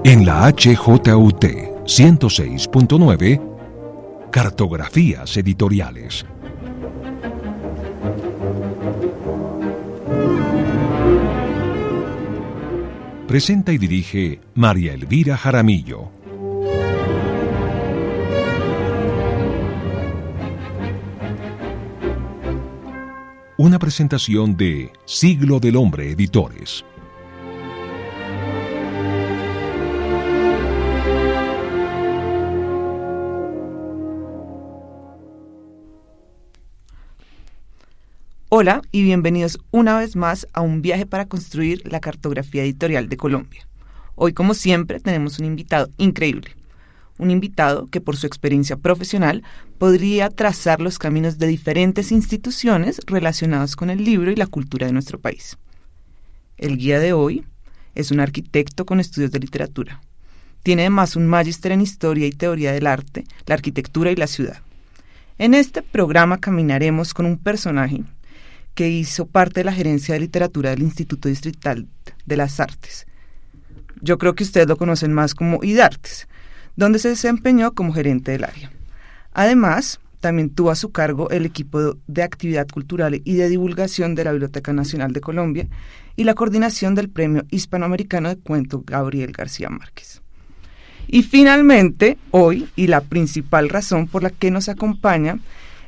En la HJUT 106.9, Cartografías Editoriales. Presenta y dirige María Elvira Jaramillo. Una presentación de Siglo del Hombre Editores. Hola y bienvenidos una vez más a un viaje para construir la cartografía editorial de Colombia. Hoy, como siempre, tenemos un invitado increíble. Un invitado que por su experiencia profesional podría trazar los caminos de diferentes instituciones relacionadas con el libro y la cultura de nuestro país. El guía de hoy es un arquitecto con estudios de literatura. Tiene además un magíster en Historia y Teoría del Arte, la Arquitectura y la Ciudad. En este programa caminaremos con un personaje que hizo parte de la gerencia de literatura del Instituto Distrital de las Artes. Yo creo que ustedes lo conocen más como IDARTES, donde se desempeñó como gerente del área. Además, también tuvo a su cargo el equipo de actividad cultural y de divulgación de la Biblioteca Nacional de Colombia y la coordinación del Premio Hispanoamericano de Cuento Gabriel García Márquez. Y finalmente, hoy, y la principal razón por la que nos acompaña,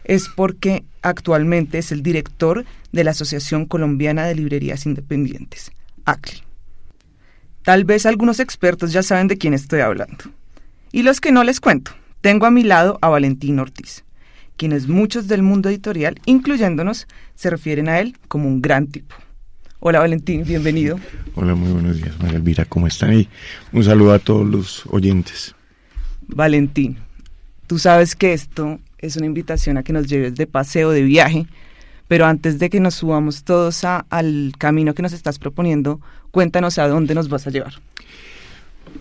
es porque actualmente es el director de la Asociación Colombiana de Librerías Independientes, ACLI. Tal vez algunos expertos ya saben de quién estoy hablando. Y los que no les cuento, tengo a mi lado a Valentín Ortiz, quienes muchos del mundo editorial, incluyéndonos, se refieren a él como un gran tipo. Hola Valentín, bienvenido. Hola, muy buenos días, María Elvira, ¿cómo están? Y un saludo a todos los oyentes. Valentín, tú sabes que esto es una invitación a que nos lleves de paseo, de viaje, pero antes de que nos subamos todos al camino que nos estás proponiendo, cuéntanos a dónde nos vas a llevar.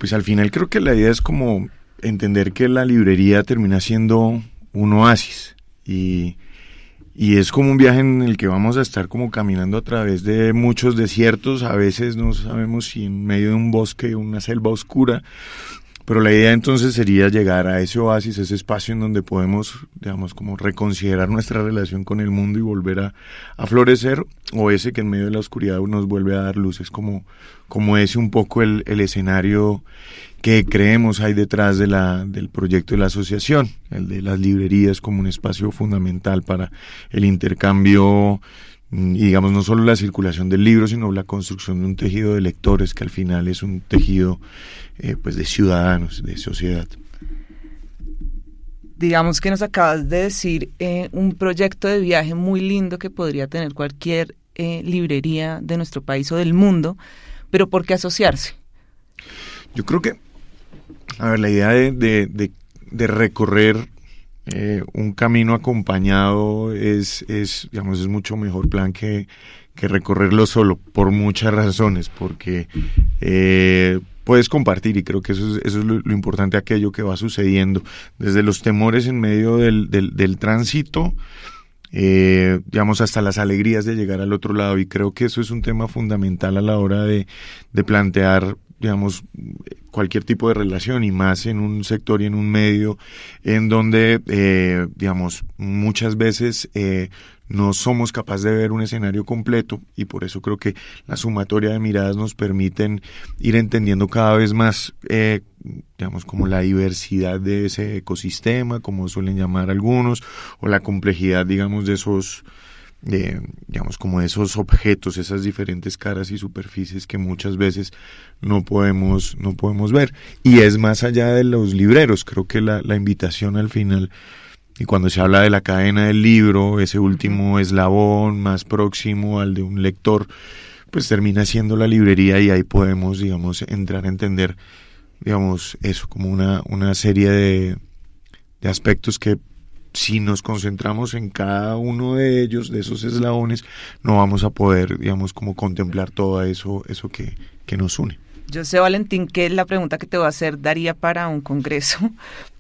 Pues al final creo que la idea es como entender que la librería termina siendo un oasis y es como un viaje en el que vamos a estar como caminando a través de muchos desiertos, a veces no sabemos si en medio de un bosque o una selva oscura, pero la idea entonces sería llegar a ese oasis, ese espacio en donde podemos, digamos, como reconsiderar nuestra relación con el mundo y volver a florecer, o ese que en medio de la oscuridad nos vuelve a dar luces, como ese un poco el escenario que creemos hay detrás del proyecto de la asociación, el de las librerías como un espacio fundamental para el intercambio y digamos no solo la circulación del libro, sino la construcción de un tejido de lectores que al final es un tejido pues de ciudadanos, de sociedad. Digamos que nos acabas de decir un proyecto de viaje muy lindo que podría tener cualquier librería de nuestro país o del mundo, pero ¿por qué asociarse? Yo creo que, a ver, la idea de recorrer un camino acompañado es mucho mejor plan que recorrerlo solo, por muchas razones, porque puedes compartir, y creo que eso es lo importante, aquello que va sucediendo, desde los temores en medio del tránsito, hasta las alegrías de llegar al otro lado, y creo que eso es un tema fundamental a la hora de plantear, digamos, cualquier tipo de relación, y más en un sector y en un medio en donde, muchas veces no somos capaces de ver un escenario completo, y por eso creo que la sumatoria de miradas nos permiten ir entendiendo cada vez más, como la diversidad de ese ecosistema, como suelen llamar algunos, o la complejidad, digamos, de esos como esos objetos, esas diferentes caras y superficies que muchas veces no podemos ver. Y es más allá de los libreros, creo que la invitación al final, y cuando se habla de la cadena del libro, ese último eslabón más próximo al de un lector, pues termina siendo la librería, y ahí podemos, digamos, entrar a entender, digamos, eso como una serie de aspectos que, si nos concentramos en cada uno de ellos, de esos eslabones, no vamos a poder, digamos, como contemplar todo eso que nos une. Yo sé, Valentín, que la pregunta que te voy a hacer daría para un congreso,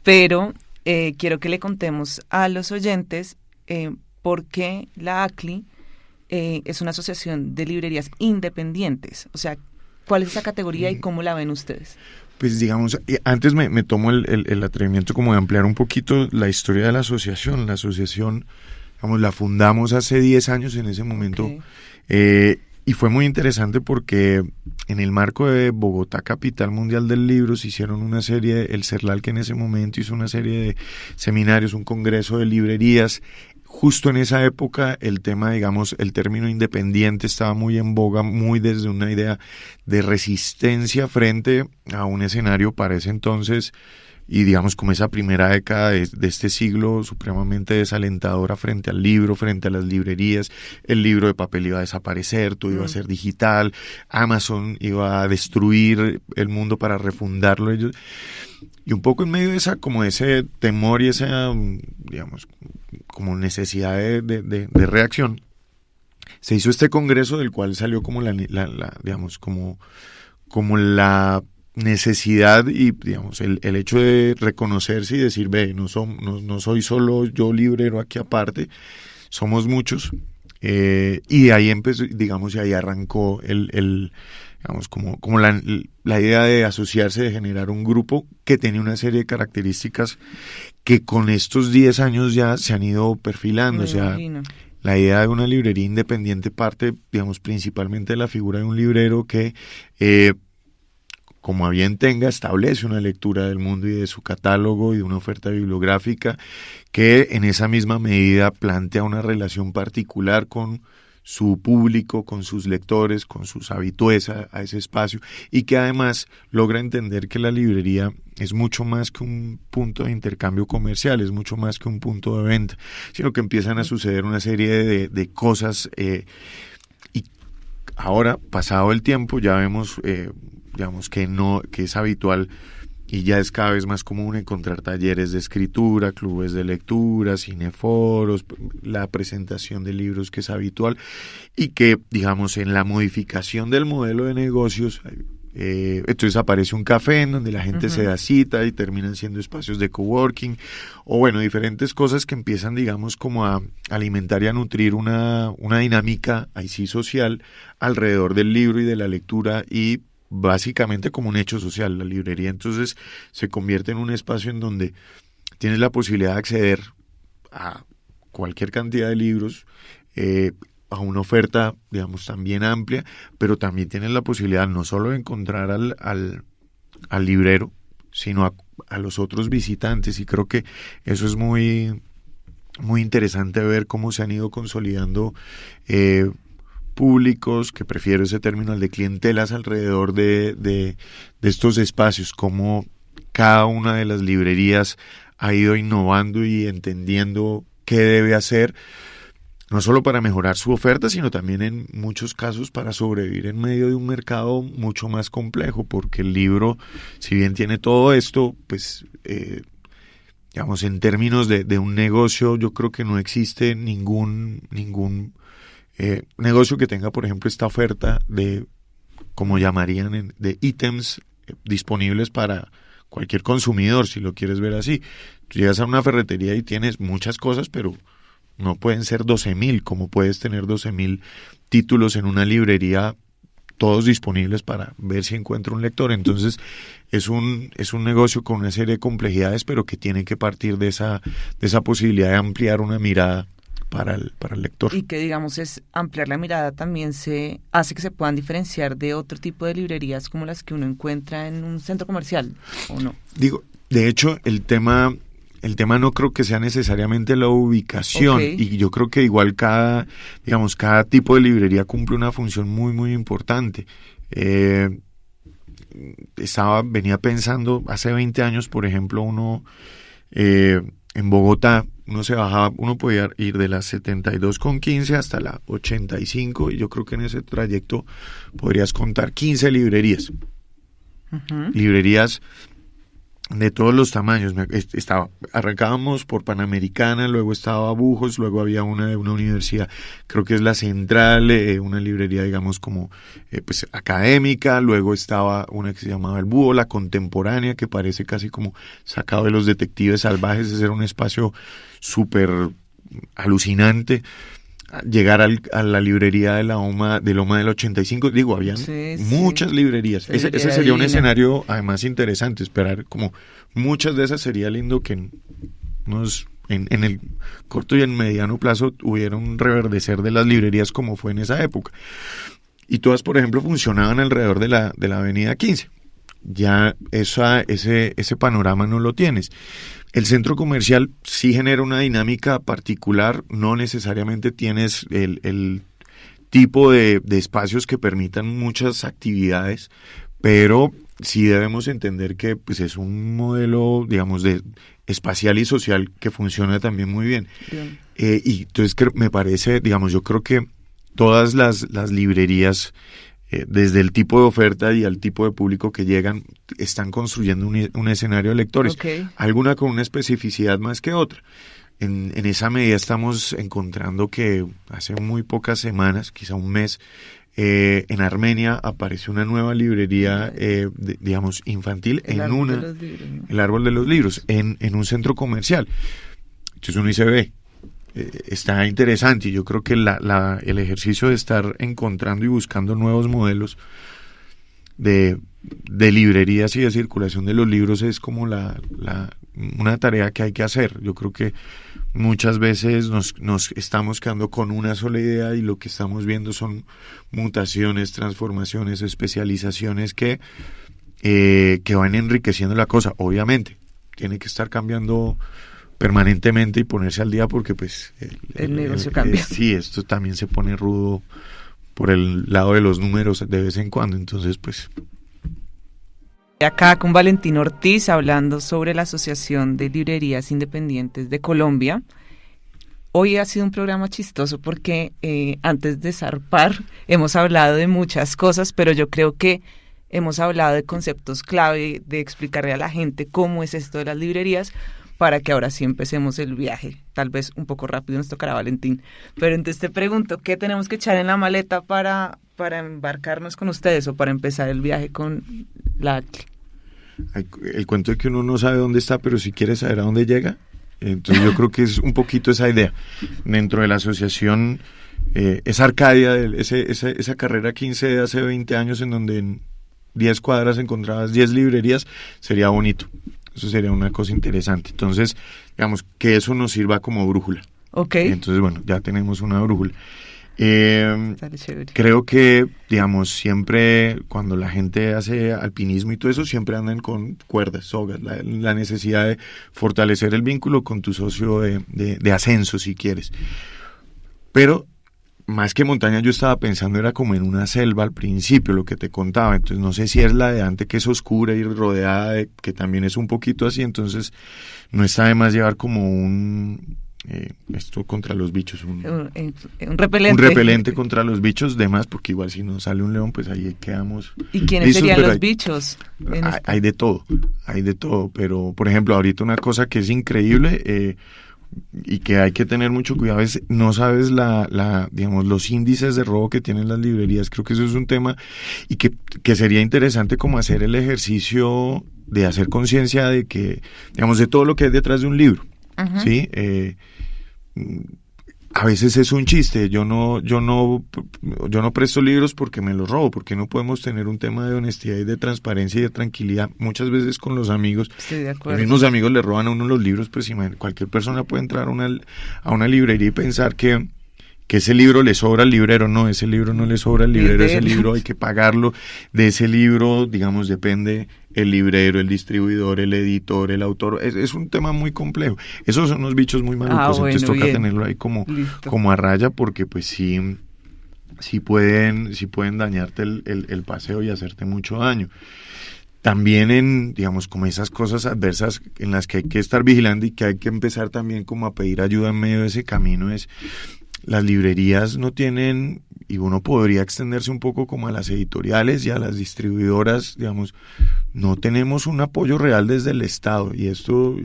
pero quiero que le contemos a los oyentes por qué la ACLI es una asociación de librerías independientes. O sea, ¿cuál es esa categoría y cómo la ven ustedes? Pues digamos, antes me tomo el atrevimiento como de ampliar un poquito la historia de la asociación. La asociación, digamos, la fundamos hace 10 años en ese momento. Okay. Y fue muy interesante porque en el marco de Bogotá, capital mundial del libro, se hicieron una serie, el CERLAL, que en ese momento hizo una serie de seminarios, un congreso de librerías. Justo en esa época el tema, digamos, el término independiente estaba muy en boga, muy desde una idea de resistencia frente a un escenario para ese entonces, y digamos como esa primera década de este siglo supremamente desalentadora frente al libro, frente a las librerías. El libro de papel iba a desaparecer, todo iba a ser digital, Amazon iba a destruir el mundo para refundarlo ellos. Y un poco en medio de esa, como ese temor y esa, digamos, como necesidad de reacción, se hizo este congreso del cual salió como digamos, como la necesidad y, digamos, el hecho de reconocerse y decir, ve, no soy solo yo librero aquí aparte, somos muchos. Y de ahí empezó, digamos, y ahí arrancó digamos, como la idea de asociarse, de generar un grupo que tenía una serie de características que con estos 10 años ya se han ido perfilando. O sea, la idea de una librería independiente parte, digamos, principalmente de la figura de un librero que, como a bien tenga, establece una lectura del mundo y de su catálogo y de una oferta bibliográfica que en esa misma medida plantea una relación particular con su público, con sus lectores, con sus habitués a ese espacio, y que además logra entender que la librería es mucho más que un punto de intercambio comercial, es mucho más que un punto de venta, sino que empiezan a suceder una serie de cosas, y ahora, pasado el tiempo, ya vemos, digamos, que es habitual y ya es cada vez más común encontrar talleres de escritura, clubes de lectura, cineforos, la presentación de libros, que es habitual, y que, digamos, en la modificación del modelo de negocios, entonces aparece un café en donde la gente se da cita y terminan siendo espacios de coworking, o bueno, diferentes cosas que empiezan, digamos, como a alimentar y a nutrir una dinámica ahí sí social alrededor del libro y de la lectura, y básicamente como un hecho social. La librería entonces se convierte en un espacio en donde tienes la posibilidad de acceder a cualquier cantidad de libros, a una oferta, digamos, también amplia, pero también tienes la posibilidad no solo de encontrar al librero, sino a los otros visitantes, y creo que eso es muy, muy interesante ver cómo se han ido consolidando públicos, que prefiero ese término al de clientelas, alrededor de estos espacios, como cada una de las librerías ha ido innovando y entendiendo qué debe hacer, no solo para mejorar su oferta, sino también en muchos casos para sobrevivir en medio de un mercado mucho más complejo, porque el libro, si bien tiene todo esto, pues digamos, en términos de un negocio, yo creo que no existe ningún negocio que tenga, por ejemplo, esta oferta de, como llamarían, de ítems disponibles para cualquier consumidor, si lo quieres ver así. Tú llegas a una ferretería y tienes muchas cosas, pero no pueden ser 12,000, como puedes tener 12,000 títulos en una librería, todos disponibles para ver si encuentra un lector. Entonces es un negocio con una serie de complejidades, pero que tiene que partir de esa posibilidad de ampliar una mirada para el lector. Y que, digamos, es ampliar la mirada también se hace que se puedan diferenciar de otro tipo de librerías como las que uno encuentra en un centro comercial, ¿o no? Digo, de hecho, el tema no creo que sea necesariamente la ubicación, y yo creo que igual cada tipo de librería cumple una función muy, muy importante. Venía pensando, hace 20 años, por ejemplo, uno en Bogotá, uno podía ir de la 72,15 hasta la 85, y yo creo que en ese trayecto podrías contar 15 librerías. Librerías de todos los tamaños. Arrancábamos por Panamericana, luego estaba Bujos, luego había una de una universidad, creo que es la Central, una librería, digamos, como pues académica, luego estaba una que se llamaba El Búho, la Contemporánea, que parece casi como sacado de Los Detectives Salvajes. Ese era un espacio súper alucinante. llegar a la librería de Loma del 85, digo, habían muchas librerías. Ese sería un escenario además interesante, esperar como muchas de esas. Sería lindo que en el corto y en mediano plazo hubiera un reverdecer de las librerías como fue en esa época. Y todas, por ejemplo, funcionaban alrededor de la avenida 15. Ya ese panorama no lo tienes. El centro comercial sí genera una dinámica particular, no necesariamente tienes el tipo de espacios que permitan muchas actividades, pero sí debemos entender que pues, es un modelo, digamos, de espacial y social que funciona también muy bien. Y entonces me parece, digamos, yo creo que todas las librerías, desde el tipo de oferta y al tipo de público que llegan, están construyendo un escenario de lectores, alguna con una especificidad más que otra. En esa medida estamos encontrando que hace muy pocas semanas, quizá un mes, en Armenia apareció una nueva librería, digamos, infantil, El Árbol de los Libros, en un centro comercial. Entonces uno dice, ve, está interesante, y yo creo que el ejercicio de estar encontrando y buscando nuevos modelos de librerías y de circulación de los libros es como una tarea que hay que hacer. Yo creo que muchas veces nos estamos quedando con una sola idea y lo que estamos viendo son mutaciones, transformaciones, especializaciones que van enriqueciendo la cosa. Obviamente, tiene que estar cambiando permanentemente y ponerse al día porque pues el negocio cambia. Sí, esto también se pone rudo por el lado de los números de vez en cuando, entonces pues... Acá con Valentín Ortiz hablando sobre la Asociación de Librerías Independientes de Colombia. Hoy ha sido un programa chistoso porque antes de zarpar hemos hablado de muchas cosas, pero yo creo que hemos hablado de conceptos clave, de explicarle a la gente cómo es esto de las librerías, para que ahora sí empecemos el viaje. Tal vez un poco rápido nos tocará, Valentín. Pero entonces te pregunto, ¿qué tenemos que echar en la maleta para embarcarnos con ustedes o para empezar el viaje con la ACLI? El cuento de que uno no sabe dónde está, pero si quiere saber a dónde llega. Entonces yo creo que es un poquito esa idea. Dentro de la asociación, esa Arcadia, esa carrera 15 de hace 20 años en donde en 10 cuadras encontrabas 10 librerías, sería bonito. Eso sería una cosa interesante. Entonces, digamos, que eso nos sirva como brújula. Entonces, bueno, ya tenemos una brújula. Creo que, digamos, siempre cuando la gente hace alpinismo y todo eso, siempre andan con cuerdas, sogas, la necesidad de fortalecer el vínculo con tu socio de ascenso, si quieres. Pero más que montaña, yo estaba pensando era como en una selva al principio, lo que te contaba. Entonces no sé si es la de antes, que es oscura y rodeada de, que también es un poquito así. Entonces no está de más llevar como esto contra los bichos, un repelente. Un repelente contra los bichos, de más, porque igual si nos sale un león, pues ahí quedamos. ¿Y quiénes serían los bichos? Hay de todo, pero por ejemplo, ahorita una cosa que es increíble, y que hay que tener mucho cuidado es, no sabes digamos, los índices de robo que tienen las librerías. Creo que eso es un tema y que sería interesante como hacer el ejercicio de hacer conciencia de que, digamos, de todo lo que hay detrás de un libro. Uh-huh. ¿Sí? A veces es un chiste, yo no presto libros porque me los robo, porque no podemos tener un tema de honestidad y de transparencia y de tranquilidad. Muchas veces con los amigos, estoy de acuerdo. Los mismos amigos le roban a uno los libros, pues cualquier persona puede entrar a una librería y pensar que ese libro le sobra al librero. No, ese libro no le sobra al librero, ese libro hay que pagarlo. De ese libro, digamos, depende el librero, el distribuidor, el editor, el autor. Es un tema muy complejo. Esos son unos bichos muy malucos, bueno, entonces toca bien. tenerlo ahí como a raya, porque pues sí pueden dañarte el paseo y hacerte mucho daño. También en, digamos, como esas cosas adversas en las que hay que estar vigilando y que hay que empezar también como a pedir ayuda en medio de ese camino es... Las librerías no tienen, y uno podría extenderse un poco como a las editoriales y a las distribuidoras, digamos, no tenemos un apoyo real desde el Estado, y esto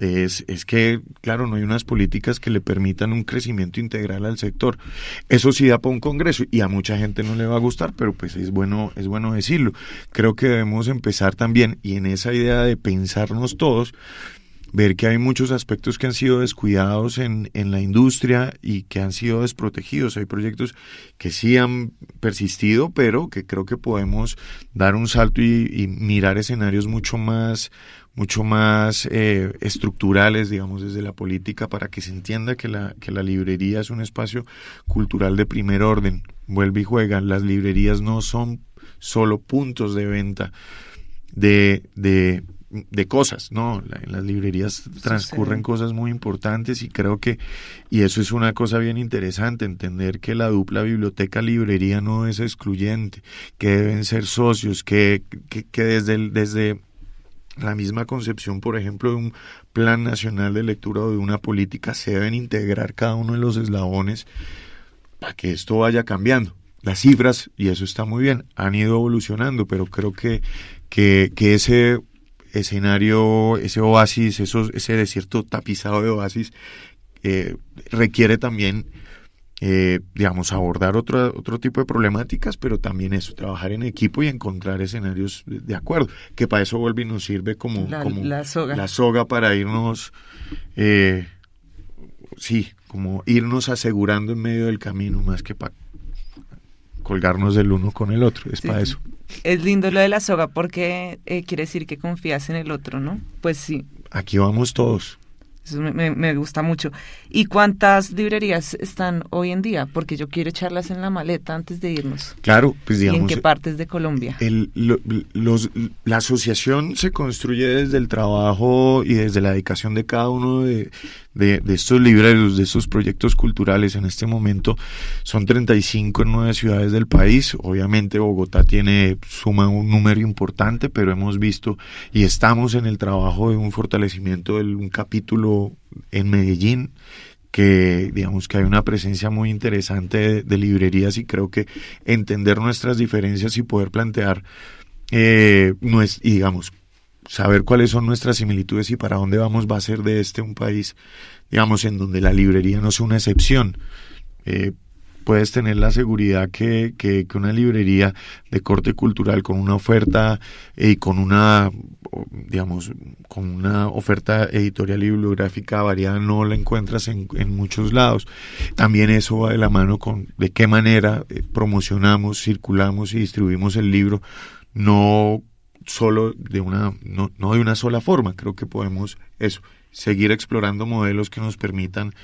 es que, claro, no hay unas políticas que le permitan un crecimiento integral al sector. Eso sí da para un congreso, y a mucha gente no le va a gustar, pero pues es bueno decirlo. Creo que debemos empezar también, y en esa idea de pensarnos todos, ver que hay muchos aspectos que han sido descuidados en la industria y que han sido desprotegidos. Hay proyectos que sí han persistido, pero que creo que podemos dar un salto y mirar escenarios mucho más estructurales, digamos, desde la política, para que se entienda que la librería es un espacio cultural de primer orden. Vuelve y juega. Las librerías no son solo puntos de venta de cosas, ¿no? En las librerías transcurren cosas muy importantes, y creo que, y eso es una cosa bien interesante, entender que la dupla biblioteca-librería no es excluyente, que deben ser socios, que desde la misma concepción, por ejemplo, de un plan nacional de lectura o de una política, se deben integrar cada uno de los eslabones para que esto vaya cambiando. Las cifras, y eso está muy bien, han ido evolucionando, pero creo que ese escenario, ese oasis, ese desierto tapizado de oasis, requiere también, digamos, abordar otro tipo de problemáticas, pero también eso, trabajar en equipo y encontrar escenarios de acuerdo, que para eso vuelve y nos sirve como la soga para irnos, como irnos asegurando en medio del camino, más que para colgarnos del uno con el otro, es para eso. Es lindo lo de la soga porque quiere decir que confías en el otro, ¿no? Pues sí. Aquí vamos todos. Eso me gusta mucho. ¿Y cuántas librerías están hoy en día? Porque yo quiero echarlas en la maleta antes de irnos. Claro, pues digamos... ¿Y en qué partes de Colombia? La asociación se construye desde el trabajo y desde la dedicación de cada uno de estos libreros, de estos proyectos culturales. En este momento son 35 en 9 ciudades del país. Obviamente Bogotá suma un número importante, pero hemos visto y estamos en el trabajo de un fortalecimiento de un capítulo en Medellín, que digamos que hay una presencia muy interesante de librerías, y creo que entender nuestras diferencias y poder plantear y digamos saber cuáles son nuestras similitudes y para dónde vamos va a ser de un país, digamos, en donde la librería no sea una excepción. Puedes tener la seguridad que una librería de corte cultural con una oferta y con una oferta editorial y bibliográfica variada no la encuentras en muchos lados. También eso va de la mano con de qué manera promocionamos, circulamos y distribuimos el libro, no solo de una sola forma. Creo que podemos seguir explorando modelos que nos permitan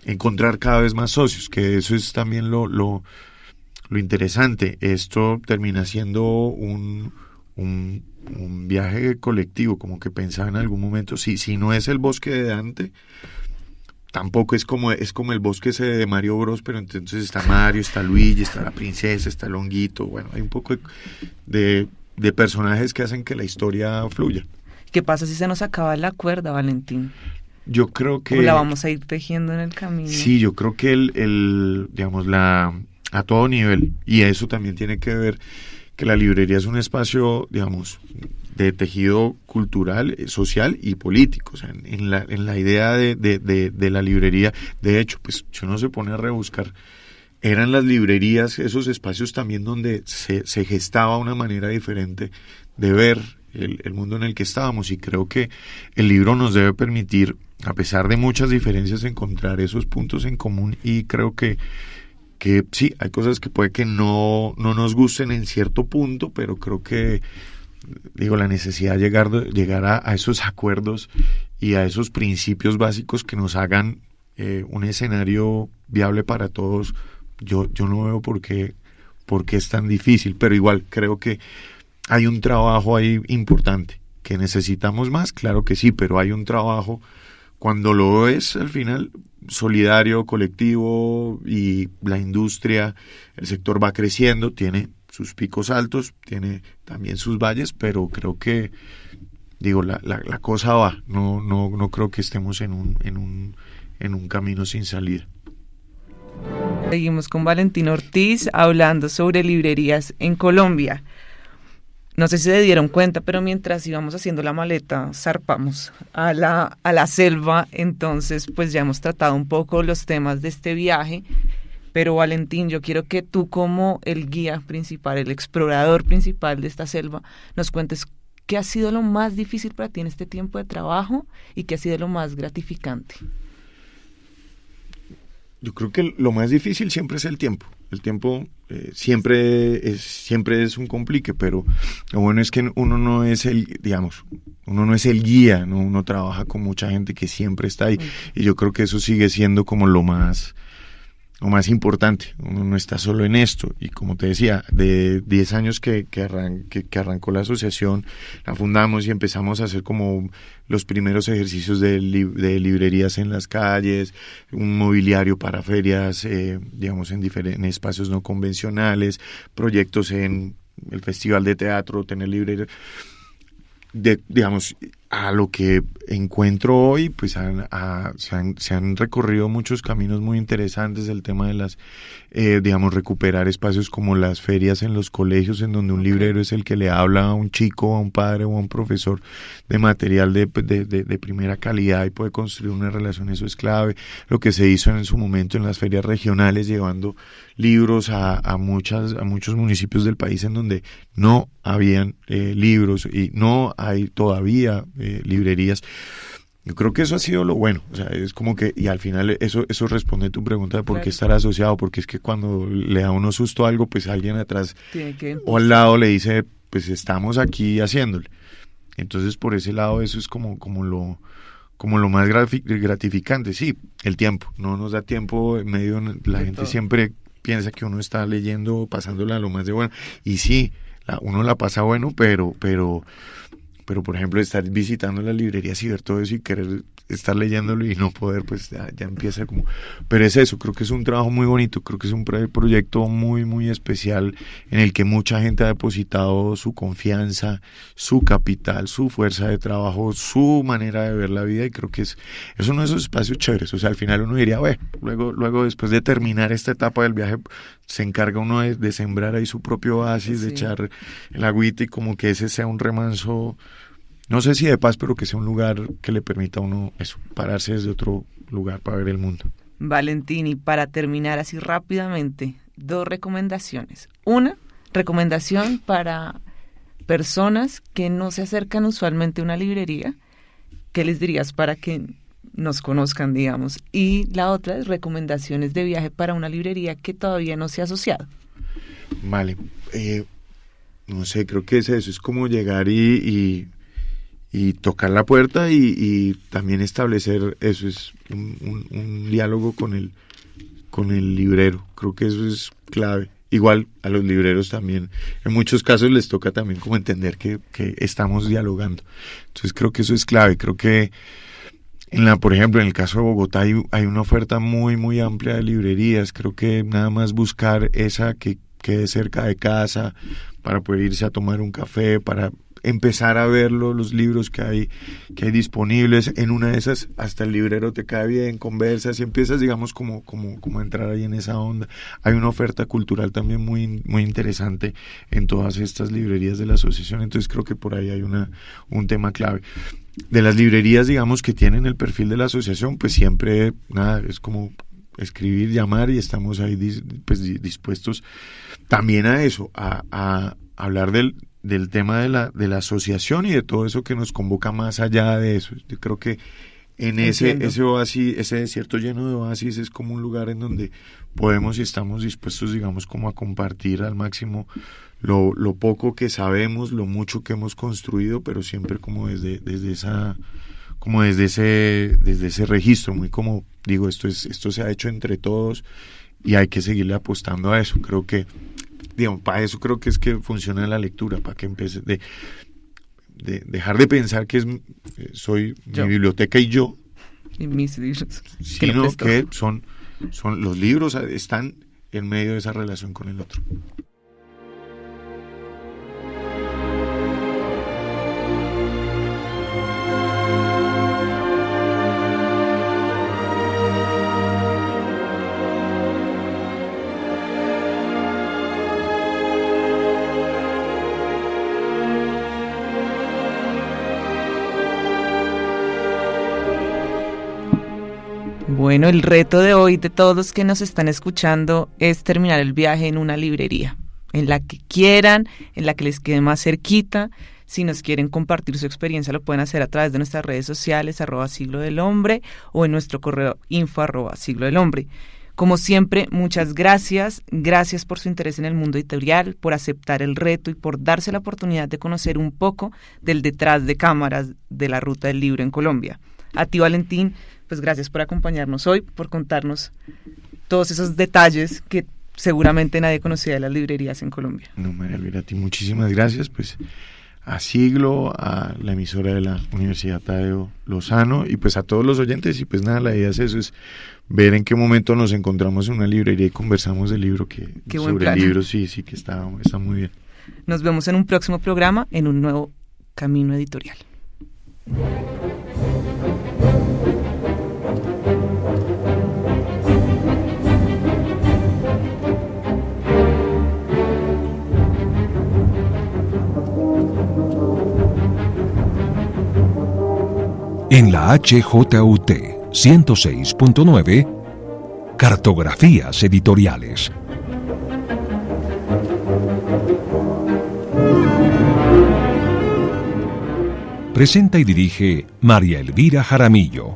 encontrar cada vez más socios, que eso es también lo interesante. Esto termina siendo un viaje colectivo, como que pensaba en algún momento, si no es el bosque de Dante, tampoco es como el bosque ese de Mario Bros, pero entonces está Mario, está Luigi, está la princesa, está el honguito, bueno, hay un poco de personajes que hacen que la historia fluya. ¿Qué pasa si se nos acaba la cuerda, Valentín? Yo creo que... ¿O la vamos a ir tejiendo en el camino? Sí, yo creo que digamos, a todo nivel, y eso también tiene que ver que la librería es un espacio, digamos, de tejido cultural, social y político. O sea, en la idea de la librería, de hecho, pues si uno se pone a rebuscar, eran las librerías esos espacios también donde se gestaba una manera diferente de ver el mundo en el que estábamos, y creo que el libro nos debe permitir, a pesar de muchas diferencias, encontrar esos puntos en común, y creo que sí, hay cosas que puede que no nos gusten en cierto punto, pero creo que, la necesidad de llegar a esos acuerdos y a esos principios básicos que nos hagan un escenario viable para todos, yo no veo por qué es tan difícil, pero igual creo que hay un trabajo ahí importante, que necesitamos más, claro que sí, pero hay un trabajo, cuando lo es al final, solidario, colectivo, y la industria, el sector va creciendo, tiene sus picos altos, tiene también sus valles, pero creo que, la cosa va, no creo que estemos en un camino sin salida. Seguimos con Valentín Ortiz hablando sobre librerías en Colombia. No sé si se dieron cuenta, pero mientras íbamos haciendo la maleta, zarpamos a la selva. Entonces, pues ya hemos tratado un poco los temas de este viaje. Pero Valentín, yo quiero que tú, como el guía principal, el explorador principal de esta selva, nos cuentes ¿qué ha sido lo más difícil para ti en este tiempo de trabajo y qué ha sido lo más gratificante? Yo creo que lo más difícil siempre es el tiempo. El tiempo siempre es un complique, pero lo bueno es que uno no es el guía, ¿no? Uno trabaja con mucha gente que siempre está ahí, y yo creo que eso sigue siendo como lo más importante. Uno no está solo en esto, y como te decía, de 10 años que arrancó la asociación, la fundamos y empezamos a hacer como los primeros ejercicios de librerías en las calles, un mobiliario para ferias, en espacios no convencionales, proyectos en el Festival de Teatro, tener librerías. A lo que encuentro hoy, pues se han recorrido muchos caminos muy interesantes. El tema de las, recuperar espacios como las ferias en los colegios, en donde un librero es el que le habla a un chico, a un padre o a un profesor de material de primera calidad y puede construir una relación. Eso es clave. Lo que se hizo en su momento en las ferias regionales, llevando libros a muchos municipios del país en donde no habían libros y no hay todavía librerías. Yo creo que eso ha sido lo bueno, o sea, es como que, y al final eso responde a tu pregunta de por qué estar asociado, porque es que cuando le da uno susto a algo, pues alguien atrás o al lado le dice, pues estamos aquí haciéndole. Entonces por ese lado eso es como lo más gratificante. Sí, el tiempo, no nos da tiempo en medio, la gente todo. Siempre piensa que uno está leyendo, pasándola lo más de bueno, y sí, uno la pasa bueno, pero por ejemplo estar visitando las librerías y ver todo eso y querer estar leyéndolo y no poder, pues ya empieza como... Pero es eso, creo que es un trabajo muy bonito, creo que es un proyecto muy, muy especial en el que mucha gente ha depositado su confianza, su capital, su fuerza de trabajo, su manera de ver la vida, y creo que es uno de esos espacios chéveres. O sea, al final uno diría, luego después de terminar esta etapa del viaje, se encarga uno de sembrar ahí su propio oasis, sí, de echar el agüita y como que ese sea un remanso, no sé si de paz, pero que sea un lugar que le permita a uno eso, pararse desde otro lugar para ver el mundo. Valentín, y para terminar así rápidamente, 2 recomendaciones. Una recomendación para personas que no se acercan usualmente a una librería, ¿qué les dirías para que nos conozcan, digamos? Y la otra es recomendaciones de viaje para una librería que todavía no se ha asociado. Vale, no sé, creo que eso es como llegar y tocar la puerta y también establecer eso, es un diálogo con el librero. Creo que eso es clave. Igual a los libreros también, en muchos casos les toca también como entender que estamos dialogando. Entonces creo que eso es clave. Creo que por ejemplo, en el caso de Bogotá hay una oferta muy, muy amplia de librerías. Creo que nada más buscar esa que quede cerca de casa para poder irse a tomar un café, para empezar a ver los libros que hay disponibles. En una de esas hasta el librero te cae bien, conversas y empiezas, digamos, como a entrar ahí en esa onda. Hay una oferta cultural también muy, muy interesante en todas estas librerías de la asociación, entonces creo que por ahí hay un tema clave. De las librerías, digamos, que tienen el perfil de la asociación, pues siempre, es como escribir, llamar, y estamos ahí dispuestos también a eso, a hablar del tema de la asociación y de todo eso que nos convoca más allá de eso. Yo creo que en ese oasis, ese desierto lleno de oasis, es como un lugar en donde podemos y estamos dispuestos, digamos, como a compartir al máximo lo poco que sabemos, lo mucho que hemos construido, pero siempre como desde ese registro, muy como digo, esto se ha hecho entre todos y hay que seguirle apostando a eso. Creo que para eso creo que es que funciona la lectura, para que empiece de dejar de pensar que soy mi biblioteca y yo, y mis libros, sino que son los libros, están en medio de esa relación con el otro. Bueno, el reto de hoy de todos los que nos están escuchando es terminar el viaje en una librería, en la que quieran, en la que les quede más cerquita. Si nos quieren compartir su experiencia, lo pueden hacer a través de nuestras redes sociales, @Siglo del Hombre, o en nuestro correo info@Siglo del Hombre. Como siempre, muchas gracias. Gracias por su interés en el mundo editorial, por aceptar el reto y por darse la oportunidad de conocer un poco del detrás de cámaras de la ruta del libro en Colombia. A ti, Valentín, pues gracias por acompañarnos hoy, por contarnos todos esos detalles que seguramente nadie conocía de las librerías en Colombia. No, María Elvira, a ti muchísimas gracias, pues a Siglo, a la emisora de la Universidad Tadeo Lozano y pues a todos los oyentes. Y pues nada, la idea es eso, es ver en qué momento nos encontramos en una librería y conversamos del libro, sobre el libro, sí, que está muy bien. Nos vemos en un próximo programa, en un nuevo camino editorial. En la HJUT 106.9, Cartografías Editoriales. Presenta y dirige María Elvira Jaramillo.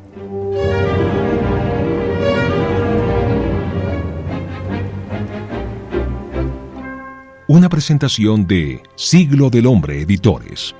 Una presentación de Siglo del Hombre Editores.